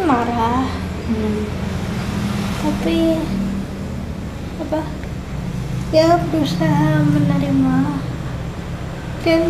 marah, tapi apa ya berusaha menerima, dan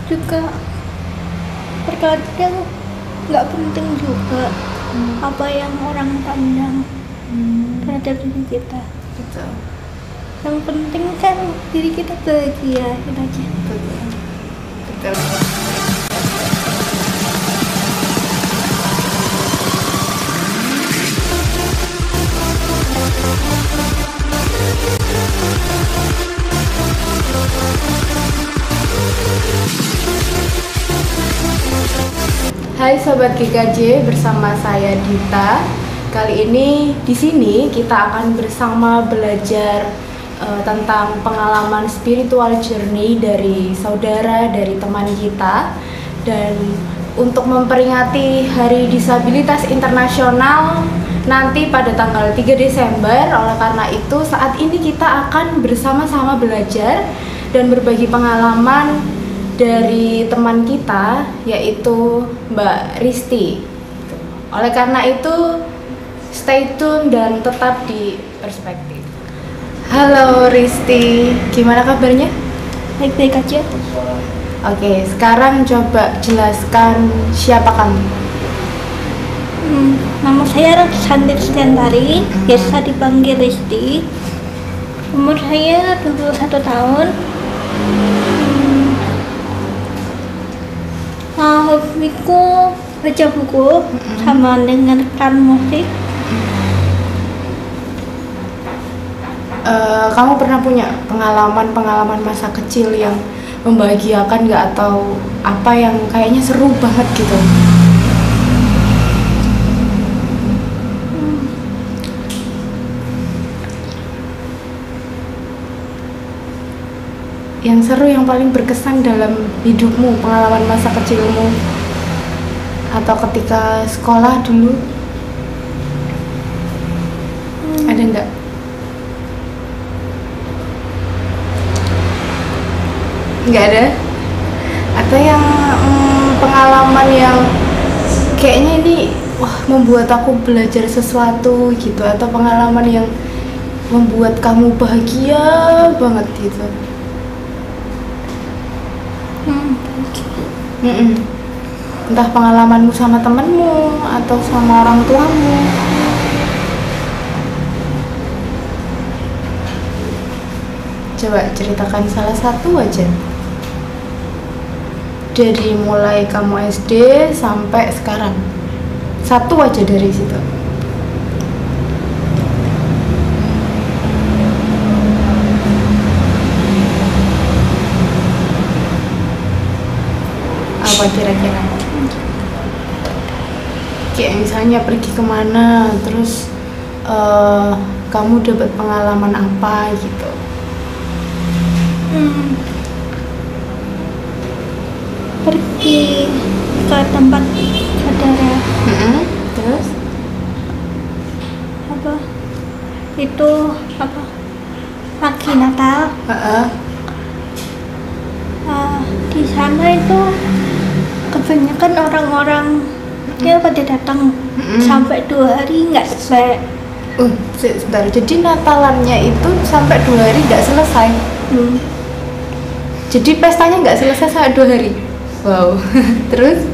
juga terkadang nggak penting juga apa yang orang pandang terhadap diri kita. Betul. Yang penting kan diri kita bahagia, gitu aja. Betul. Hai Sobat GKJ, bersama saya Dita. Kali ini di sini kita akan bersama belajar tentang pengalaman spiritual journey dari saudara, dari teman kita. Dan untuk memperingati Hari Disabilitas Internasional nanti pada tanggal 3 Desember, oleh karena itu saat ini kita akan bersama-sama belajar dan berbagi pengalaman dari teman kita, yaitu Mbak Risti. Oleh karena itu, stay tune dan tetap di Perspektif. Halo Risti, gimana kabarnya? Baik-baik aja. Oke, sekarang coba jelaskan siapa kamu. Nama saya Santi Setiantari, biasa dipanggil Risti. Umur saya 21 tahun. Hobiku baca buku sama mendengarkan musik. Kamu pernah punya pengalaman masa kecil yang membahagiakan nggak, atau apa yang kayaknya seru banget gitu? Yang seru, yang paling berkesan dalam hidupmu, pengalaman masa kecilmu, atau ketika sekolah dulu, ada nggak? Nggak ada? Atau yang pengalaman yang kayaknya ini membuat aku belajar sesuatu gitu, atau pengalaman yang membuat kamu bahagia banget gitu? Entah pengalamanmu sama temenmu atau sama orang tuamu. Coba ceritakan salah satu aja. Dari mulai kamu SD sampai sekarang. Satu aja dari situ. Apa kira-kira? Kayak misalnya pergi kemana, terus kamu dapat pengalaman apa gitu? Pergi ke tempat saudara. Terus? Itu pagi Natal. Di sana itu kebanyakan orang-orang pada datang sampai 2 hari nggak selesai. Sebentar, jadi Natalannya itu sampai 2 hari nggak selesai. Jadi pestanya nggak selesai sampai 2 hari. Wow. Terus?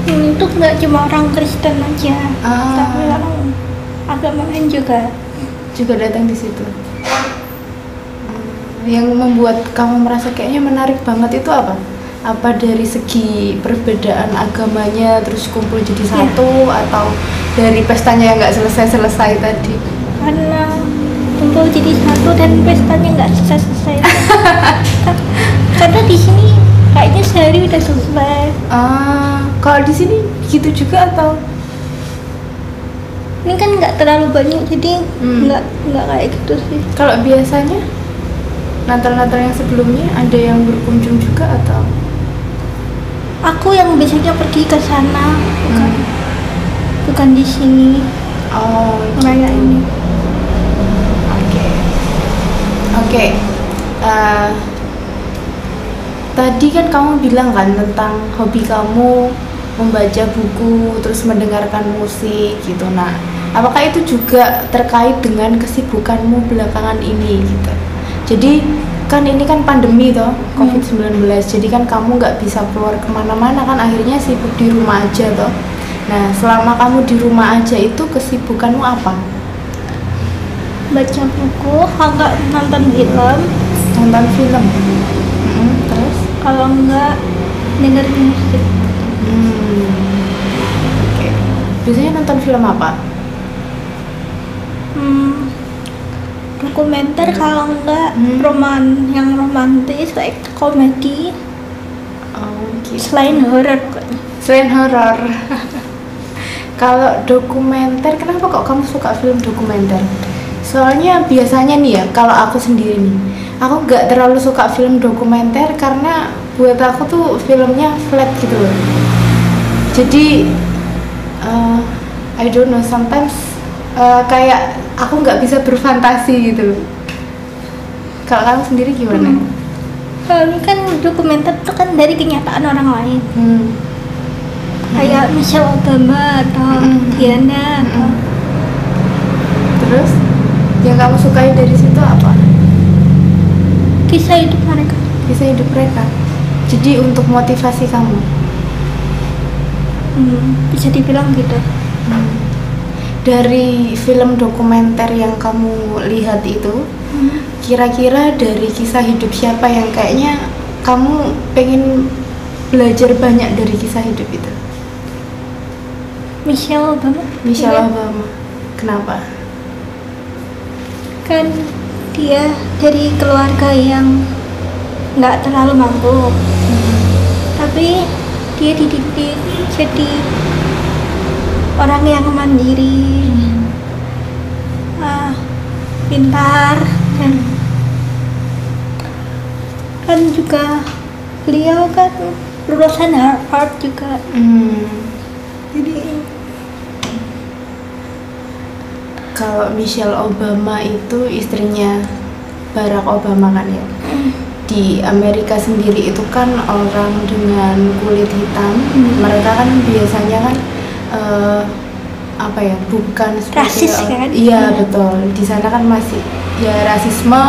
Itu nggak cuma orang Kristen aja, tapi orang agama lain juga datang di situ. Yang membuat kamu merasa kayaknya menarik banget itu apa? Apa dari segi perbedaan agamanya terus kumpul jadi satu, atau dari pestanya yang nggak selesai tadi? Karena kumpul jadi satu dan pestanya nggak selesai. Karena di sini kayaknya sehari udah selesai. Kalau di sini gitu juga atau? Ini kan nggak terlalu banyak, jadi nggak kayak gitu sih. Kalau biasanya Natal yang sebelumnya ada yang berkunjung juga atau? Aku yang biasanya pergi ke sana, bukan di sini. Kayak ini. Oke. Tadi kan kamu bilang kan tentang hobi kamu membaca buku, terus mendengarkan musik gitu. Nah, apakah itu juga terkait dengan kesibukanmu belakangan ini gitu? Jadi kan ini kan pandemi toh, COVID-19, jadi kan kamu nggak bisa keluar kemana-mana kan, akhirnya sibuk di rumah aja toh. Nah, selama kamu di rumah aja itu kesibukanmu apa? Baca buku, agak nonton film, Nonton film. Terus? kalau enggak dengerin musik. Oke. Biasanya nonton film apa? Dokumenter, kalau enggak yang romantis kayak komedi, Gitu. selain horor pokoknya. Selain horor. Kalau dokumenter, kenapa kok kamu suka film dokumenter? Soalnya biasanya nih ya, kalau aku sendiri nih, aku nggak terlalu suka film dokumenter karena buat aku tuh filmnya flat gitu loh. Jadi I don't know, sometimes kayak aku nggak bisa berfantasi gitu loh. Kalau kamu sendiri gimana? Kalau kan dokumenter itu kan dari kenyataan orang lain, kayak Michelle Obama atau Diana atau Terus yang kamu sukai dari situ apa? kisah hidup mereka. Kisah hidup mereka. Jadi untuk motivasi kamu. Bisa dibilang gitu. Dari film dokumenter yang kamu lihat itu, kira-kira dari kisah hidup siapa yang kayaknya kamu pengen belajar banyak dari kisah hidup itu? Michelle Obama. Michelle Iya. Obama. Kenapa? Kan dia dari keluarga yang nggak terlalu mampu, tapi dia dididik jadi orang yang mandiri, pintar, dan kan juga beliau kan lulusan Harvard juga. Jadi Kalau Michelle Obama itu istrinya Barack Obama kan ya. Di Amerika sendiri itu kan orang dengan kulit hitam, mereka kan biasanya kan apa ya, bukan seperti Rasis kan? Iya betul. Di sana kan masih ya rasisme,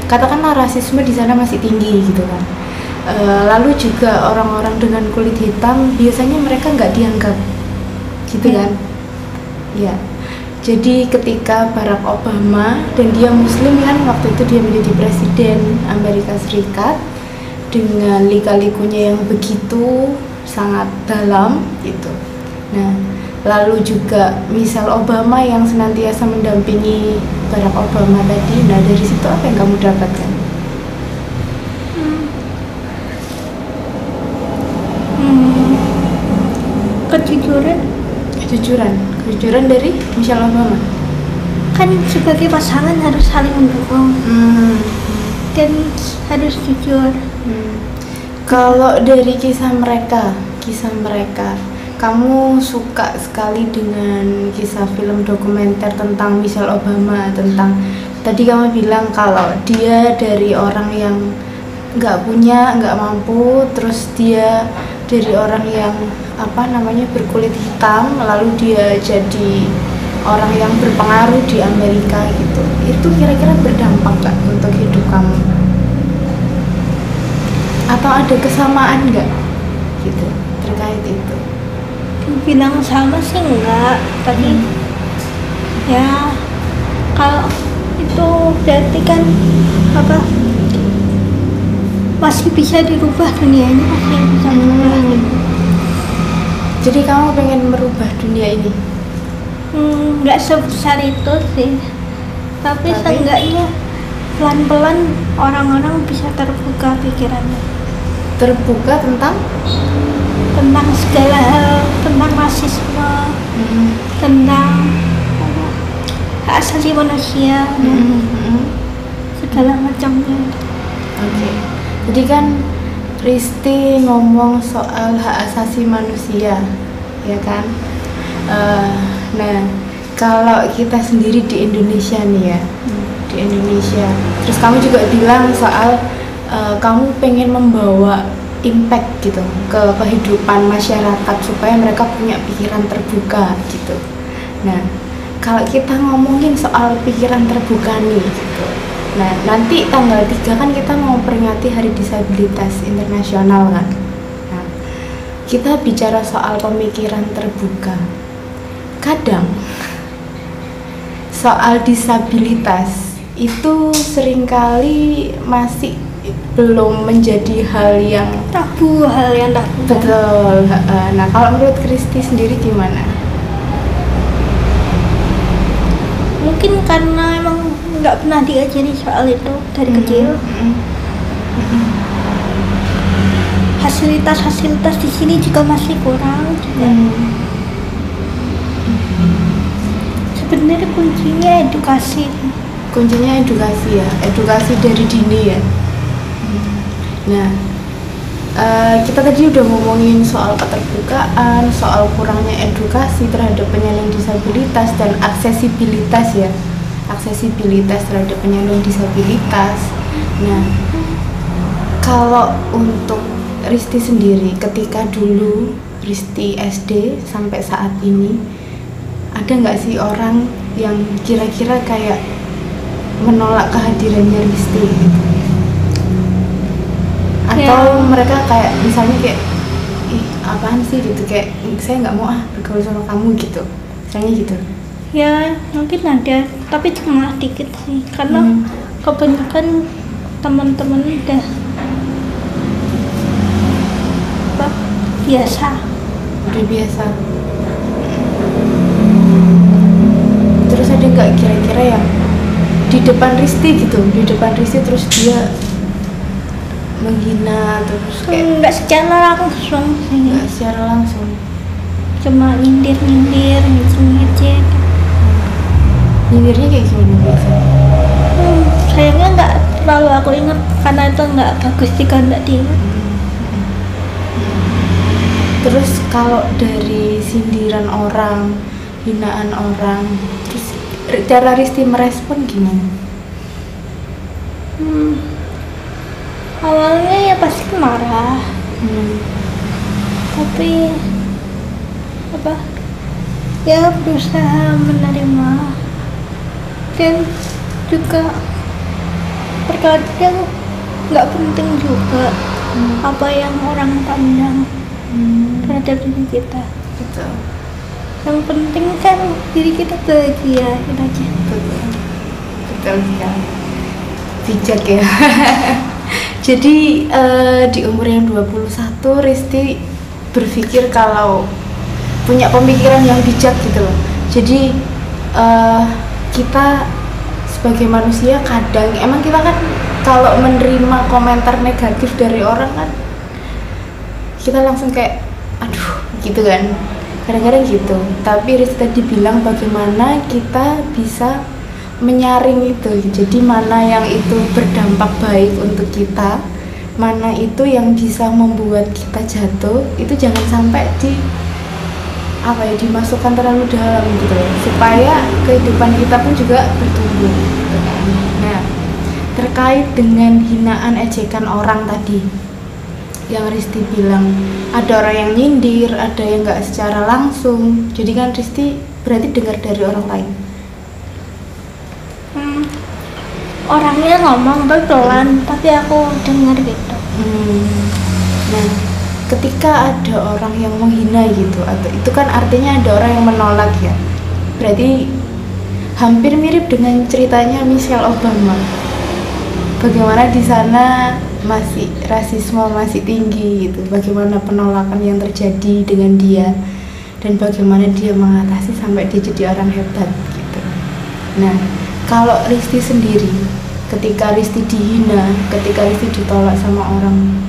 katakanlah rasisme di sana masih tinggi gitu kan. Lalu juga orang-orang dengan kulit hitam biasanya mereka nggak dianggap gitu kan. Ya. Jadi ketika Barack Obama, dan dia muslim kan, waktu itu dia menjadi presiden Amerika Serikat dengan lika-likunya yang begitu sangat dalam gitu. Nah, lalu juga Michelle Obama yang senantiasa mendampingi Barack Obama tadi. Nah, dari situ apa yang kamu dapatkan? Kejujuran dari Michelle Obama. kan sebagai pasangan harus saling mendukung dan harus jujur. Kalau dari kisah mereka, kamu suka sekali dengan kisah film dokumenter tentang Michelle Obama, tentang tadi kamu bilang kalau dia dari orang yang nggak punya, nggak mampu, terus dia dari orang yang berkulit hitam, lalu dia jadi orang yang berpengaruh di Amerika gitu. Itu kira-kira berdampak nggak untuk hidup kamu? Atau ada kesamaan nggak gitu terkait itu? Bilang sama sih enggak, tapi ya kalau itu berarti kan masih bisa dirubah, dunia ini masih bisa berubah. Jadi kamu pengen merubah dunia ini? Nggak sebesar itu sih, tapi seenggaknya pelan-pelan orang-orang bisa terbuka pikirannya. Terbuka tentang Segala hal, tentang rasisme, tentang hak asasi manusia dan segala macamnya. Oke. Jadi kan Risti ngomong soal hak asasi manusia, ya kan? Nah, kalau kita sendiri di Indonesia nih ya, di Indonesia. Terus kamu juga bilang soal kamu pengen membawa impact gitu ke kehidupan masyarakat supaya mereka punya pikiran terbuka gitu. Nah, kalau kita ngomongin soal pikiran terbuka nih gitu. Nah, nanti tanggal 3 kan kita mau peringati Hari Disabilitas Internasional kan. Nah, kita bicara soal pemikiran terbuka. Kadang soal disabilitas itu seringkali masih belum menjadi hal yang tabu, hal yang tabu. betul. Nah, kalau menurut Kristi sendiri gimana? Mungkin karena emang nggak pernah diajari soal itu dari kecil. Fasilitas di sini juga masih kurang juga. Sebenarnya kuncinya edukasi. Kuncinya edukasi ya, edukasi dari dini ya. Nah, kita tadi udah ngomongin soal keterbukaan, soal kurangnya edukasi terhadap penyandang disabilitas dan aksesibilitas ya, aksesibilitas terhadap penyandang disabilitas. Nah, kalau untuk Risti sendiri, ketika dulu Risti SD sampai saat ini, ada nggak sih orang yang kira-kira kayak menolak kehadirannya Risti gitu? Atau mereka kayak misalnya kayak, ih apaan sih gitu, kayak saya nggak mau bergaul sama kamu gitu, misalnya gitu. Ya mungkin ada, tapi cuma dikit sih, karena kebanyakan teman-teman udah biasa. Udah biasa. Terus ada nggak kira-kira yang di depan Risti gitu, di depan Risti terus dia menghina terus kayak Nggak secara langsung sih, nggak secara langsung, cuma nyindir-nyindir, ngejek-ngejek. nyindirnya kayak gimana biasanya? Sayangnya nggak terlalu aku ingat karena itu nggak bagus jika nggak diingat. Terus kalau dari sindiran orang, hinaan orang, terus cara Risti merespon gimana? Awalnya ya pasti marah, tapi apa ya berusaha menerima, dan juga terkadang nggak penting juga apa yang orang pandang terhadap diri kita. Betul. Yang penting kan diri kita bahagia, kita aja. Betul sekali. Bijak ya. Jadi di umur yang 21 Risti berpikir kalau punya pemikiran yang bijak gitu loh. Jadi kita sebagai manusia kadang emang kita kan kalau menerima komentar negatif dari orang kan kita langsung kayak aduh gitu kan, kadang-kadang gitu. Tapi Risti tadi bilang bagaimana kita bisa menyaring itu, jadi mana yang itu berdampak baik untuk kita, mana itu yang bisa membuat kita jatuh, itu jangan sampai dimasukkan terlalu dalam gitu, supaya kehidupan kita pun juga bertumbuh gitu kan. Nah, terkait dengan hinaan ejekan orang tadi yang Risti bilang, ada orang yang nyindir, ada yang nggak secara langsung, jadi kan Risti berarti dengar dari orang lain. Orangnya ngomong pelan, tapi aku dengar gitu. Nah, ketika ada orang yang menghina gitu, atau itu kan artinya ada orang yang menolak ya. Berarti hampir mirip dengan ceritanya Michelle Obama. Bagaimana di sana masih rasisme masih tinggi gitu. Bagaimana penolakan yang terjadi dengan dia dan bagaimana dia mengatasi sampai dia jadi orang hebat gitu. Nah, kalau Risti sendiri, ketika Risti dihina, ketika Risti ditolak sama orang,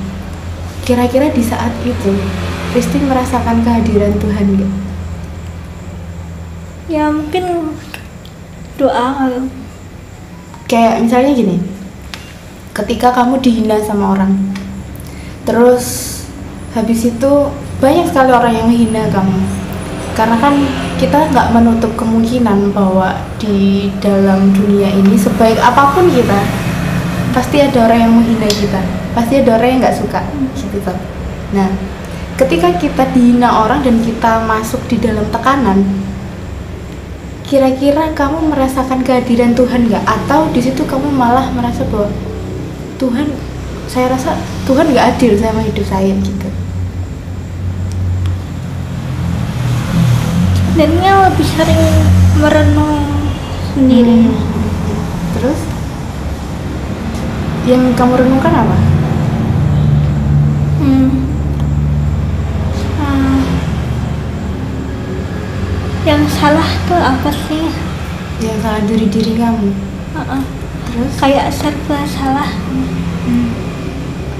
kira-kira di saat itu Risti merasakan kehadiran Tuhan nggak? Ya mungkin doa. Kayak misalnya gini, ketika kamu dihina sama orang, terus habis itu banyak sekali orang yang menghina kamu, karena kan kita nggak menutup kemungkinan bahwa di dalam dunia ini sebaik apapun kita, pasti ada orang yang menghina kita, pasti ada orang yang nggak suka gitu toh. Nah, ketika kita dihina orang dan kita masuk di dalam tekanan, kira-kira kamu merasakan kehadiran Tuhan nggak? Atau di situ kamu malah merasa bahwa Tuhan, saya rasa Tuhan nggak adil sama hidup saya gitu. Sebenarnya lebih sering merenung sendiri. Terus yang kamu renungkan apa? Yang salah tuh apa sih? Yang salah diri kamu. Terus Kayak serba salah.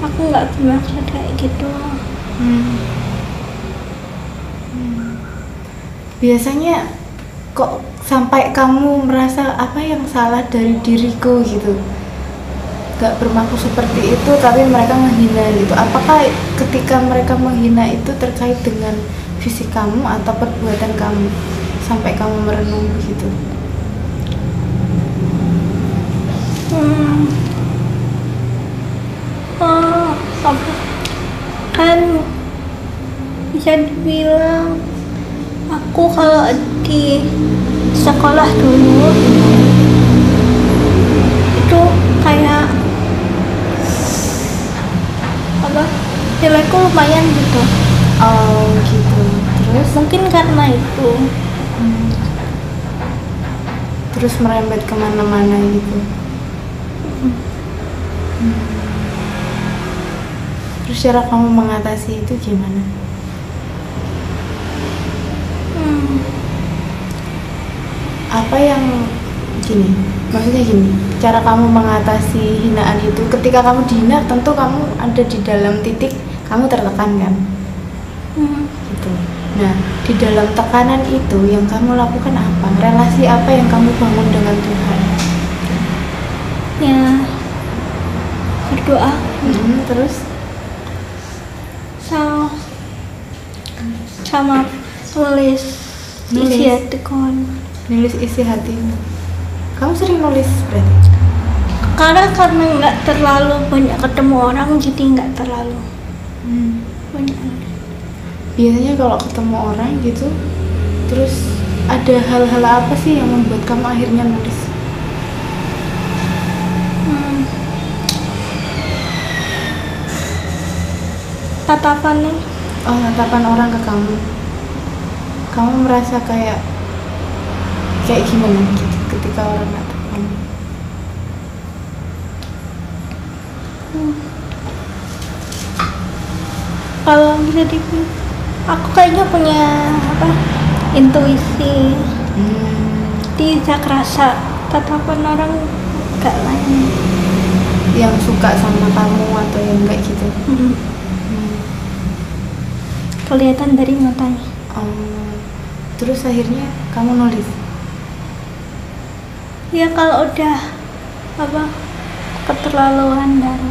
Aku nggak bermaksud kayak gitu. biasanya kok sampai kamu merasa apa yang salah dari diriku gitu, gak bermaksud seperti itu tapi mereka menghina gitu. Apakah ketika mereka menghina itu terkait dengan fisik kamu atau perbuatan kamu sampai kamu merenung begitu? Apa? Kan bisa dibilang aku kalau di sekolah dulu itu kayak apa, nilaiku lumayan gitu. Oh gitu. Terus Mungkin karena itu. terus merembet kemana-mana gitu. Terus cara kamu mengatasi itu gimana? Apa yang gini, maksudnya gini, cara kamu mengatasi hinaan itu, ketika kamu dihina tentu kamu ada di dalam titik kamu tertekan kan, gitu. Nah, di dalam tekanan itu yang kamu lakukan apa? Relasi apa yang kamu bangun dengan Tuhan? Ya, berdoa. Terus Sama tulis isi hatiku. nulis isi hatimu. Kamu sering nulis berarti? Karena nggak terlalu banyak ketemu orang, jadi nggak terlalu banyak. Biasanya kalau ketemu orang gitu, terus ada hal-hal apa sih yang membuat kamu akhirnya nulis? Tatapannya. Oh, tatapan orang ke kamu. Kamu merasa kayak gimana gitu ketika orang natap kamu? Kalau bisa dibilang, aku kayaknya punya apa, intuisi. Dia bisa kerasa tatapan orang gak lain. Yang suka sama kamu atau yang enggak gitu? Kelihatan dari matanya. Terus akhirnya kamu nulis? Ya kalau udah apa, keterlaluan baru.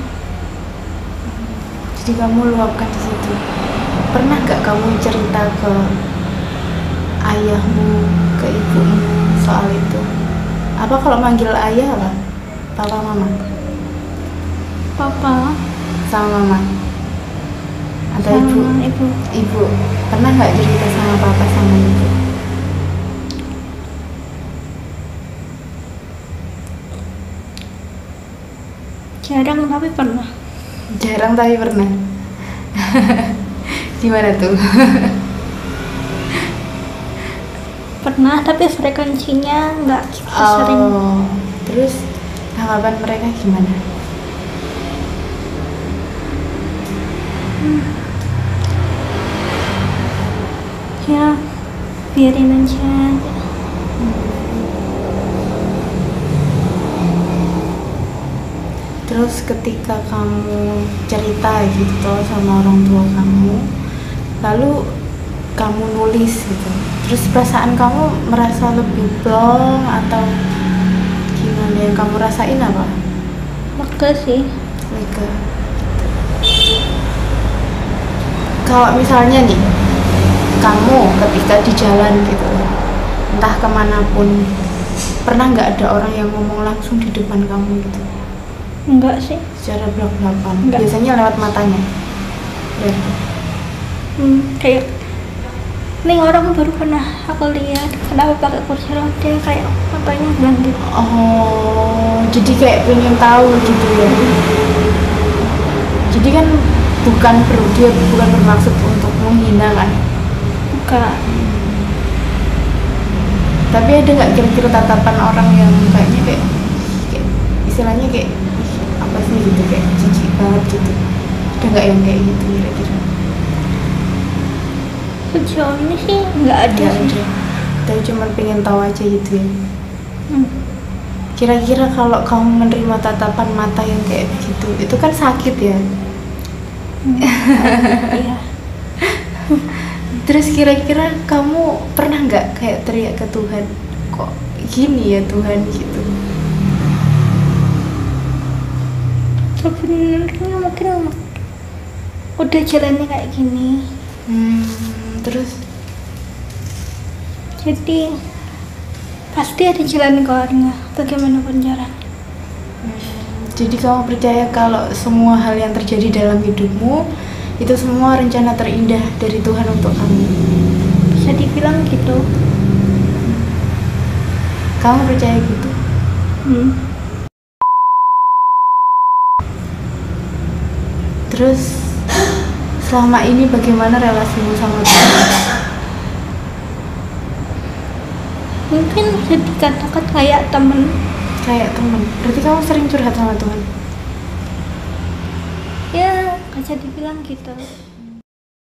Jadi kamu luapkan di situ. Pernah gak kamu cerita ke ayahmu, ke ibumu soal itu? Apa kalau manggil ayah apa? Papa, mama? Papa Sama mama? Atau sama ibu? ibu. Ibu. Pernah gak cerita sama papa sama ibu? Jarang tapi pernah. Jarang tapi pernah. Gimana tuh? Pernah tapi frekuensinya nggak sering. Terus tanggapan mereka gimana? Ya biarin aja. Terus ketika kamu cerita gitu sama orang tua kamu, lalu kamu nulis gitu, terus perasaan kamu merasa lebih plong atau gimana, yang kamu rasain apa? Lega sih. Lega. Kalau misalnya nih, kamu ketika di jalan gitu, entah kemanapun, pernah nggak ada orang yang ngomong langsung di depan kamu gitu? Enggak sih. Secara belak-belakan. Enggak. Biasanya lewat matanya. Berarti. Kayak nih orang baru pernah aku lihat kenapa pakai kursi roda, kayak matanya bilang gitu. Oh, jadi kayak pengen tahu gitu ya. Jadi kan dia bukan bermaksud untuk menghina kan. Enggak. Tapi ada nggak kira-kira tatapan orang yang kayak istilahnya kayak "Ih, apa sih gitu, kayak jijik banget gitu. Ada nggak yang kayak gitu kira-kira? Sejauh ini sih nggak ada Nggak sih. ada. Tapi cuma pengen tahu aja gitu ya. Hmm. Kira-kira kalau kamu menerima tatapan mata yang kayak begitu, itu kan sakit ya. Iya. Terus kira-kira kamu pernah nggak kayak teriak ke Tuhan, kok gini ya Tuhan gitu? Sebenarnya mungkin udah jalannya kayak gini, Terus jadi pasti ada jalan keluarnya bagaimanapun caranya. jadi kamu percaya kalau semua hal yang terjadi dalam hidupmu itu semua rencana terindah dari Tuhan untuk kamu? Bisa dibilang gitu. Kamu percaya gitu? Terus selama ini bagaimana relasimu sama Tuhan? Mungkin bisa dikatakan kayak temen. Kayak teman. Berarti kamu sering curhat sama Tuhan? Ya bisa dibilang gitu.